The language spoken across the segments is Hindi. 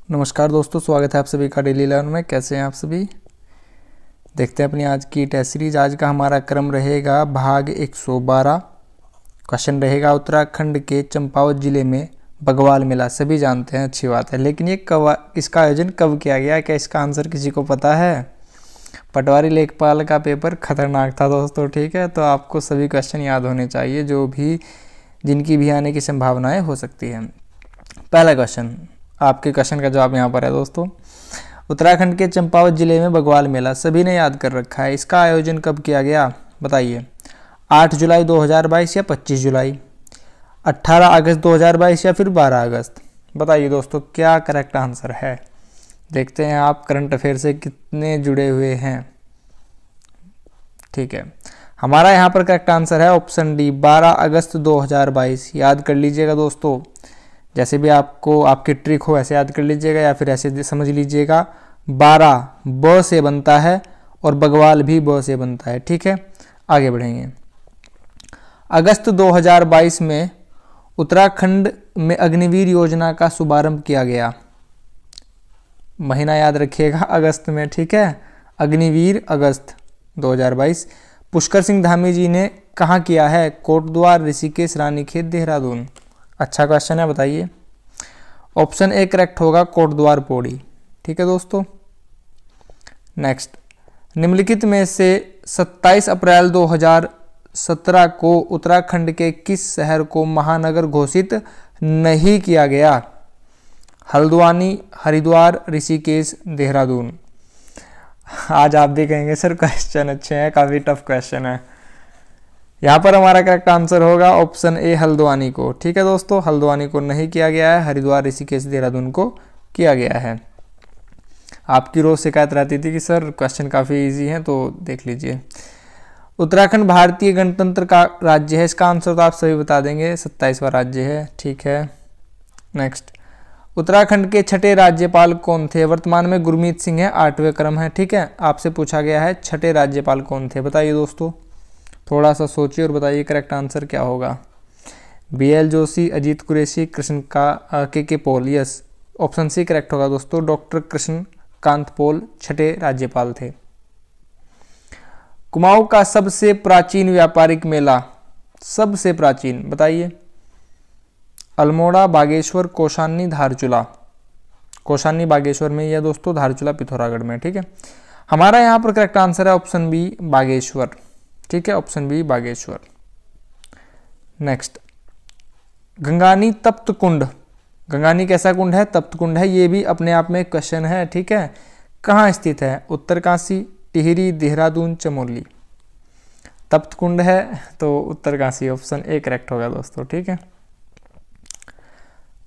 नमस्कार दोस्तों, स्वागत है आप सभी का डेली लर्न में। कैसे हैं आप सभी? देखते हैं अपनी आज की टेस्ट सीरीज। आज का हमारा क्रम रहेगा भाग 112। क्वेश्चन रहेगा उत्तराखंड के चंपावत जिले में बगवाल मेला। सभी जानते हैं, अच्छी बात है, लेकिन ये इसका आयोजन कब किया गया? क्या इसका आंसर किसी को पता है? पटवारी लेखपाल का पेपर खतरनाक था दोस्तों, ठीक है, तो आपको सभी क्वेश्चन याद होने चाहिए जिनकी भी आने की संभावनाएं हो सकती हैं। पहला क्वेश्चन, आपके क्वेश्चन का जवाब यहाँ पर है दोस्तों। उत्तराखंड के चंपावत जिले में बगवाल मेला सभी ने याद कर रखा है। इसका आयोजन कब किया गया बताइए? 8 जुलाई 2022 या 25 जुलाई, 18 अगस्त 2022 या फिर 12 अगस्त? बताइए दोस्तों, क्या करेक्ट आंसर है? देखते हैं आप करंट अफेयर से कितने जुड़े हुए हैं। ठीक है, हमारा यहाँ पर करेक्ट आंसर है ऑप्शन डी, 12 अगस्त 2022। याद कर लीजिएगा दोस्तों, जैसे भी आपको आपकी ट्रिक हो ऐसे याद कर लीजिएगा, या फिर ऐसे समझ लीजिएगा। 12 ब से बनता है और बगवाल भी ब से बनता है। ठीक है, आगे बढ़ेंगे। अगस्त 2022 में उत्तराखंड में अग्निवीर योजना का शुभारंभ किया गया। महीना याद रखिएगा, अगस्त में, ठीक है, अग्निवीर अगस्त 2022। पुष्कर सिंह धामी जी ने कहाँ किया है? कोटद्वार, ऋषिकेश, रानीखेत, देहरादून। अच्छा क्वेश्चन है, बताइए। ऑप्शन ए करेक्ट होगा, कोटद्वार पौड़ी। ठीक है दोस्तों, नेक्स्ट। निम्नलिखित में से 27 अप्रैल 2017 को उत्तराखंड के किस शहर को महानगर घोषित नहीं किया गया? हल्द्वानी, हरिद्वार, ऋषिकेश, देहरादून। आज आप भी कहेंगे सर क्वेश्चन अच्छे हैं, काफ़ी टफ क्वेश्चन है। यहाँ पर हमारा करेक्ट आंसर होगा ऑप्शन ए, हल्द्वानी को। ठीक है दोस्तों, हल्द्वानी को नहीं किया गया है, हरिद्वार, ऋषिकेश, देहरादून को किया गया है। आपकी रोज शिकायत रहती थी कि सर क्वेश्चन काफ़ी इजी हैं, तो देख लीजिए। उत्तराखंड भारतीय गणतंत्र का राज्य है। इसका आंसर तो आप सभी बता देंगे, 27वां राज्य है। ठीक है, नेक्स्ट। उत्तराखंड के छठे राज्यपाल कौन थे? वर्तमान में गुरमीत सिंह है, 8वें क्रम है। ठीक है, आपसे पूछा गया है छठे राज्यपाल कौन थे, बताइए दोस्तों। थोड़ा सा सोचिए और बताइए करेक्ट आंसर क्या होगा। BL Joshi, Ajit Qureshi, Krishna K Paul. Yes, option C correct होगा दोस्तों, डॉक्टर कृष्ण कांत पॉल छठे राज्यपाल थे। कुमाऊं का सबसे प्राचीन व्यापारिक मेला, सबसे प्राचीन, बताइए। अल्मोड़ा, बागेश्वर, कौशानी, धारचूला। कौशानी बागेश्वर में यह दोस्तों, धारचूला पिथौरागढ़ में। ठीक है, हमारा यहाँ पर करेक्ट आंसर है ऑप्शन बी, बागेश्वर। ठीक है, option B, Bageshwar. Next, Gangani Tapt Kund. Gangani कैसा कुंड है? तप्त कुंड है। ये भी अपने आप में क्वेश्चन है। ठीक है, कहाँ स्थित है? उत्तरकाशी, टिहरी, देहरादून, चमोली। तप्त कुंड है तो उत्तरकाशी, ऑप्शन ए करेक्ट होगा दोस्तों। ठीक है,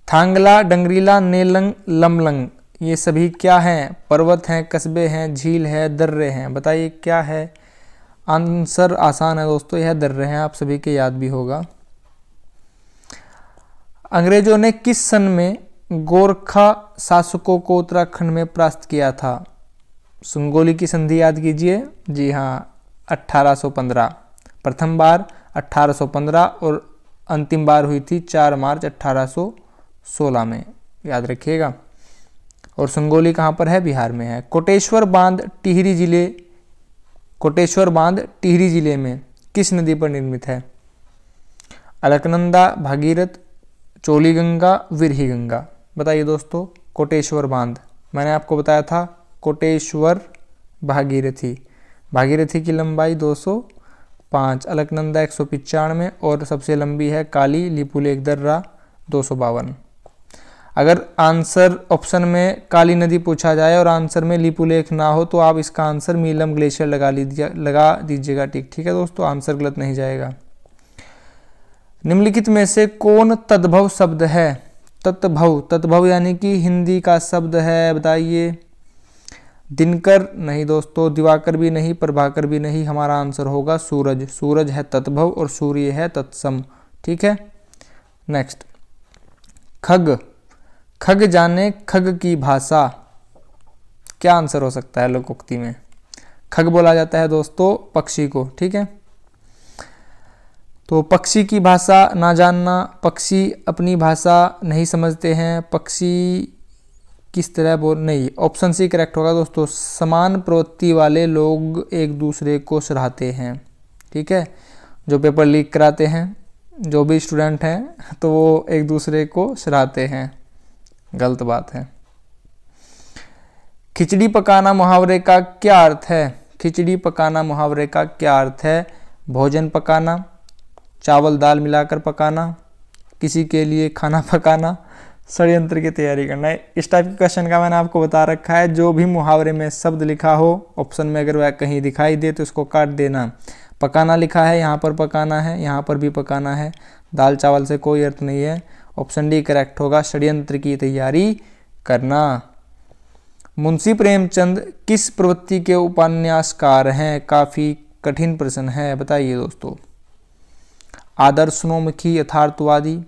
थांगला, डंगरीला, नेलंग, लमलंग, ये सभी क्या हैं? पर्वत हैं, कस्बे हैं, झील है, दर्रे हैं। बताइए क्या है? आंसर आसान है दोस्तों, यह दर्रे हैं, आप सभी के याद भी होगा। अंग्रेजों ने किस सन में गोरखा शासकों को उत्तराखंड में परास्त किया था? सुंगोली की संधि याद कीजिए। जी हाँ, 1815। प्रथम बार 1815 और अंतिम बार हुई थी 4 मार्च 1816 में, याद रखिएगा। और सुंगोली कहाँ पर है? बिहार में है। कोटेश्वर बांध टिहरी जिले में किस नदी पर निर्मित है? अलकनंदा, भागीरथ, चोलीगंगा, विरही गंगा। बताइए दोस्तों, कोटेश्वर बांध, मैंने आपको बताया था कोटेश्वर भागीरथी की लंबाई 205, अलकनंदा 195 और सबसे लंबी है काली लिपुलेख दर्रा 252। अगर आंसर ऑप्शन में काली नदी पूछा जाए और आंसर में लिपुलेख ना हो तो आप इसका आंसर मीलम ग्लेशियर लगा दीजिएगा। ठीक है दोस्तों, आंसर गलत नहीं जाएगा। निम्नलिखित में से कौन तद्भव शब्द है? तद्भव यानी कि हिंदी का शब्द है, बताइए। दिनकर नहीं दोस्तों, दिवाकर भी नहीं, प्रभाकर भी नहीं, हमारा आंसर होगा सूरज। सूरज है तद्भव और सूर्य है तत्सम। ठीक है, नेक्स्ट। खग जाने खग की भाषा, क्या आंसर हो सकता है लोकोक्ति में? खग बोला जाता है दोस्तों पक्षी को। ठीक है, तो पक्षी की भाषा ना जानना, पक्षी अपनी भाषा नहीं समझते हैं, पक्षी किस तरह बोल, नहीं, ऑप्शन सी करेक्ट होगा दोस्तों। समान प्रवृत्ति वाले लोग एक दूसरे को सराहते हैं। ठीक है, जो पेपर लीक कराते हैं, जो भी स्टूडेंट हैं, तो वो एक दूसरे को सराहते हैं। गलत बात है। खिचड़ी पकाना मुहावरे का क्या अर्थ है? खिचड़ी पकाना मुहावरे का क्या अर्थ है? भोजन पकाना, चावल दाल मिलाकर पकाना, किसी के लिए खाना पकाना, षड्यंत्र की तैयारी करना है। इस टाइप के क्वेश्चन का मैंने आपको बता रखा है। जो भी मुहावरे में शब्द लिखा हो ऑप्शन में अगर वह कहीं दिखाई दे तो उसको काट देना। पकाना लिखा है, यहाँ पर पकाना है, यहाँ पर भी पकाना है। दाल चावल से कोई अर्थ नहीं है। ऑप्शन डी करेक्ट होगा, षड्यंत्र की तैयारी करना। मुंशी प्रेमचंद किस प्रवृत्ति के उपन्यासकार हैं? काफी कठिन प्रश्न है, बताइए दोस्तों। आदर्शोन्मुखी, यथार्थवादी,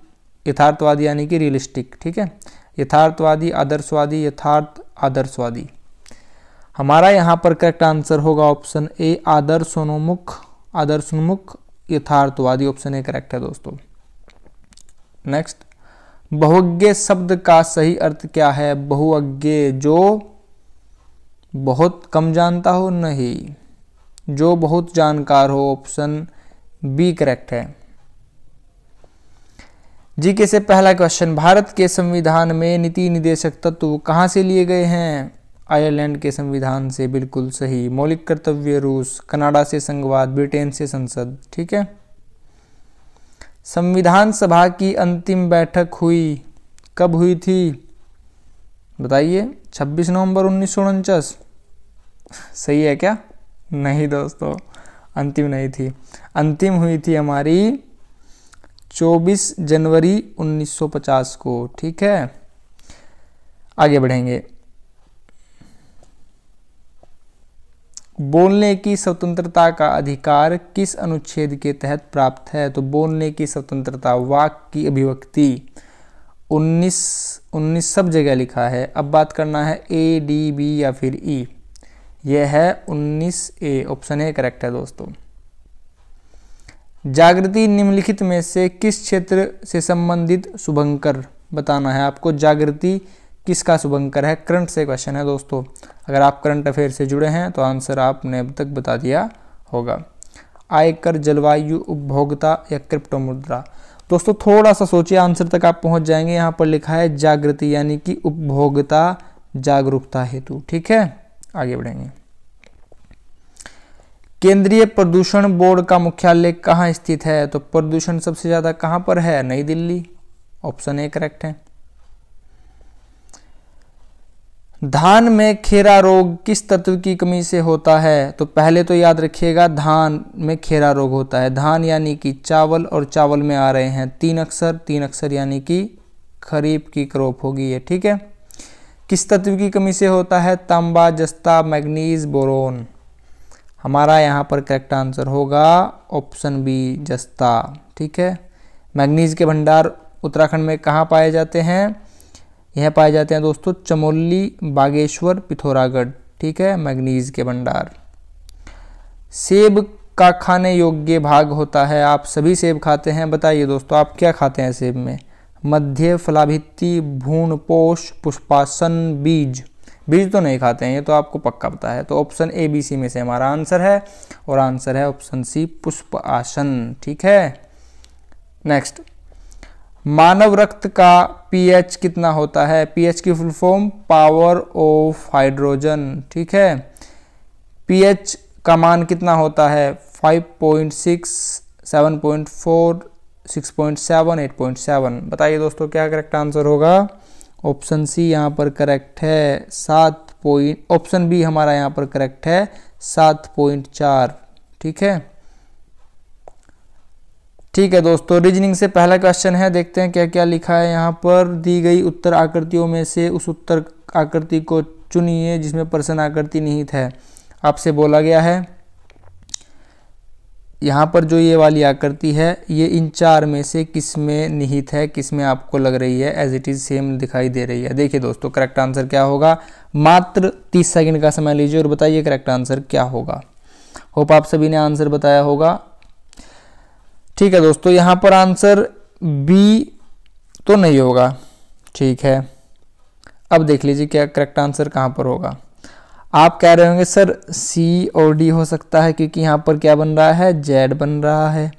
यथार्थवादी यानी कि रियलिस्टिक। ठीक है, यथार्थवादी, आदर्शवादी, यथार्थ, आदर्शवादी। हमारा यहाँ पर करेक्ट आंसर होगा ऑप्शन ए, आदर्शोन्मुख, आदर्शोन्मुख, यथार्थवादी। ऑप्शन ए करेक्ट है दोस्तों। नेक्स्ट, बहुज्ञ शब्द का सही अर्थ क्या है? बहुअज्ञ, जो बहुत कम जानता हो, नहीं, जो बहुत जानकार हो। ऑप्शन बी करेक्ट है। जीके से पहला क्वेश्चन, भारत के संविधान में नीति निर्देशक तत्व कहाँ से लिए गए हैं? आयरलैंड के संविधान से, बिल्कुल सही। मौलिक कर्तव्य रूस, कनाडा से संघवाद, ब्रिटेन से संसद। ठीक है। संविधान सभा की अंतिम बैठक हुई, कब हुई थी? बताइए। 26 नवंबर 1949। सही है क्या? नहीं दोस्तों, अंतिम नहीं थी। अंतिम हुई थी हमारी 24 जनवरी 1950 को। ठीक है, आगे बढ़ेंगे। बोलने की स्वतंत्रता का अधिकार किस अनुच्छेद के तहत प्राप्त है? तो बोलने की स्वतंत्रता, वाक की अभिव्यक्ति, 19 सब जगह लिखा है। अब बात करना है ए, डी, बी या फिर ई। यह है 19A। ऑप्शन ए करेक्ट है दोस्तों। जागृति निम्नलिखित में से किस क्षेत्र से संबंधित शुभंकर बताना है आपको। जागृति किसका शुभंकर है? करंट से क्वेश्चन है दोस्तों। अगर आप करंट अफेयर से जुड़े हैं तो आंसर आपने अब तक बता दिया होगा। आयकर, जलवायु, उपभोक्ता या क्रिप्टो मुद्रा। दोस्तों थोड़ा सा सोचिए, आंसर तक आप पहुंच जाएंगे। यहाँ पर लिखा है जागृति यानी कि उपभोक्ता जागरूकता हेतु। ठीक है, आगे बढ़ेंगे। केंद्रीय प्रदूषण बोर्ड का मुख्यालय कहाँ स्थित है? तो प्रदूषण सबसे ज्यादा कहाँ पर है? नई दिल्ली। ऑप्शन ए करेक्ट है। धान में खेरा रोग किस तत्व की कमी से होता है? तो पहले तो याद रखिएगा, धान में खेरा रोग होता है। धान यानी कि चावल, और चावल में आ रहे हैं 3 अक्षर यानी कि खरीफ की क्रॉप होगी ये। ठीक है, किस तत्व की कमी से होता है? तांबा, जस्ता, मैग्नीज, बोरोन। हमारा यहाँ पर करेक्ट आंसर होगा ऑप्शन बी, जस्ता। ठीक है, मैग्नीज के भंडार उत्तराखंड में कहाँ पाए जाते हैं? यह पाए जाते हैं दोस्तों चमोली, बागेश्वर, पिथौरागढ़। ठीक है, मैग्नीज के भंडार। सेब का खाने योग्य भाग होता है। आप सभी सेब खाते हैं, बताइए दोस्तों आप क्या खाते हैं सेब में? मध्य, फलाभित्ति, भ्रूणपोष, पुष्पासन, बीज। बीज तो नहीं खाते हैं, ये तो आपको पक्का पता है। तो ऑप्शन ए, बी, सी में से हमारा आंसर है, और आंसर है ऑप्शन सी, पुष्प आसन। ठीक है। नेक्स्ट, मानव रक्त का पीएच कितना होता है? पीएच की full form power of hydrogen. ठीक है, पीएच का मान कितना होता है? 5.6, 7.4, 6.7, 8.7। बताइए दोस्तों क्या करेक्ट आंसर होगा? ऑप्शन सी यहाँ पर करेक्ट है 7 ऑप्शन बी हमारा यहाँ पर करेक्ट है 7.4। ठीक है, ठीक है दोस्तों। रीजनिंग से पहला क्वेश्चन है, देखते हैं क्या क्या लिखा है यहाँ पर। दी गई उत्तर आकृतियों में से उस उत्तर आकृति को चुनिए जिसमें प्रश्न आकृति निहित है। आपसे बोला गया है यहाँ पर जो ये वाली आकृति है ये इन 4 में से किस में निहित है, किस में आपको लग रही है एज इट इज सेम दिखाई दे रही है। देखिए दोस्तों करेक्ट आंसर क्या होगा? मात्र 30 सेकंड का समय लीजिए और बताइए करेक्ट आंसर क्या होगा। होप आप सभी ने आंसर बताया होगा। ठीक है दोस्तों, यहाँ पर आंसर बी तो नहीं होगा। ठीक है, अब देख लीजिए क्या करेक्ट आंसर कहाँ पर होगा। आप कह रहे होंगे सर सी और डी हो सकता है क्योंकि यहाँ पर क्या बन रहा है, जेड बन रहा है।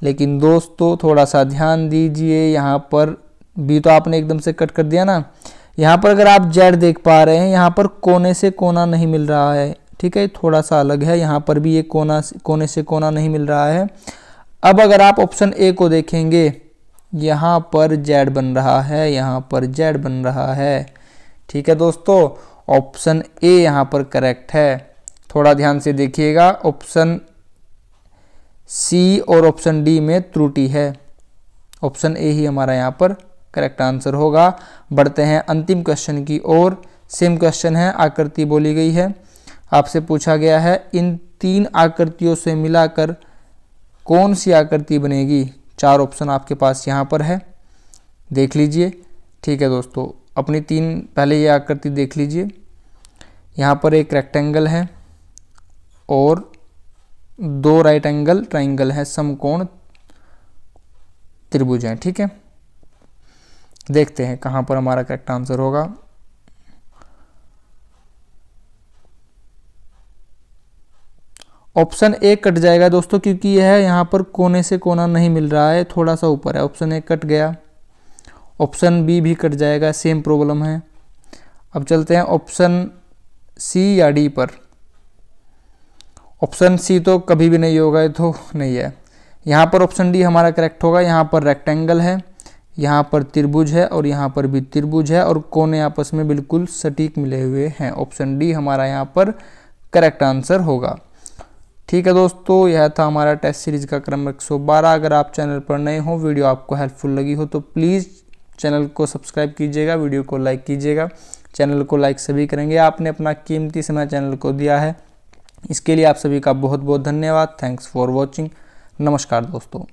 लेकिन दोस्तों थोड़ा सा ध्यान दीजिए, यहाँ पर बी तो आपने एकदम से कट कर दिया ना। यहाँ पर अगर आप जेड देख पा रहे हैं, यहाँ पर कोने से कोना नहीं मिल रहा है, ठीक है, थोड़ा सा अलग है। यहाँ पर भी ये कोने से कोना नहीं मिल रहा है। अब अगर आप ऑप्शन ए को देखेंगे, यहाँ पर जेड बन रहा है, यहाँ पर जेड बन रहा है, ठीक है दोस्तों। ऑप्शन ए यहाँ पर करेक्ट है। थोड़ा ध्यान से देखिएगा, ऑप्शन सी और ऑप्शन डी में त्रुटि है। ऑप्शन ए ही हमारा यहाँ पर करेक्ट आंसर होगा। बढ़ते हैं अंतिम क्वेश्चन की ओर। सेम क्वेश्चन है, आकृति बोली गई है। आपसे पूछा गया है इन 3 आकृतियों से मिलाकर कौन सी आकृति बनेगी। 4 ऑप्शन आपके पास यहाँ पर है, देख लीजिए, ठीक है दोस्तों। अपनी 3 पहले ये आकृति देख लीजिए। यहाँ पर एक रेक्टेंगल है और 2 राइट एंगल ट्राइंगल है, समकोण त्रिभुज है, ठीक है। देखते हैं कहाँ पर हमारा करेक्ट आंसर होगा। ऑप्शन ए कट जाएगा दोस्तों क्योंकि यह यहाँ पर कोने से कोना नहीं मिल रहा है, थोड़ा सा ऊपर है। ऑप्शन ए कट गया। ऑप्शन बी भी कट जाएगा, सेम प्रॉब्लम है। अब चलते हैं ऑप्शन सी या डी पर। ऑप्शन सी तो कभी भी नहीं होगा, ये तो नहीं है। यहाँ पर ऑप्शन डी हमारा करेक्ट होगा। यहाँ पर रेक्टेंगल है, यहाँ पर त्रिभुज है और यहाँ पर भी त्रिभुज है और कोने आपस में बिल्कुल सटीक मिले हुए हैं। ऑप्शन डी हमारा यहाँ पर करेक्ट आंसर होगा। ठीक है दोस्तों, यह था हमारा टेस्ट सीरीज का क्रम 112। अगर आप चैनल पर नए हो, वीडियो आपको हेल्पफुल लगी हो तो प्लीज़ चैनल को सब्सक्राइब कीजिएगा, वीडियो को लाइक कीजिएगा। चैनल को लाइक सभी करेंगे, आपने अपना कीमती समय चैनल को दिया है, इसके लिए आप सभी का बहुत बहुत धन्यवाद। Thanks for watching. नमस्कार दोस्तों।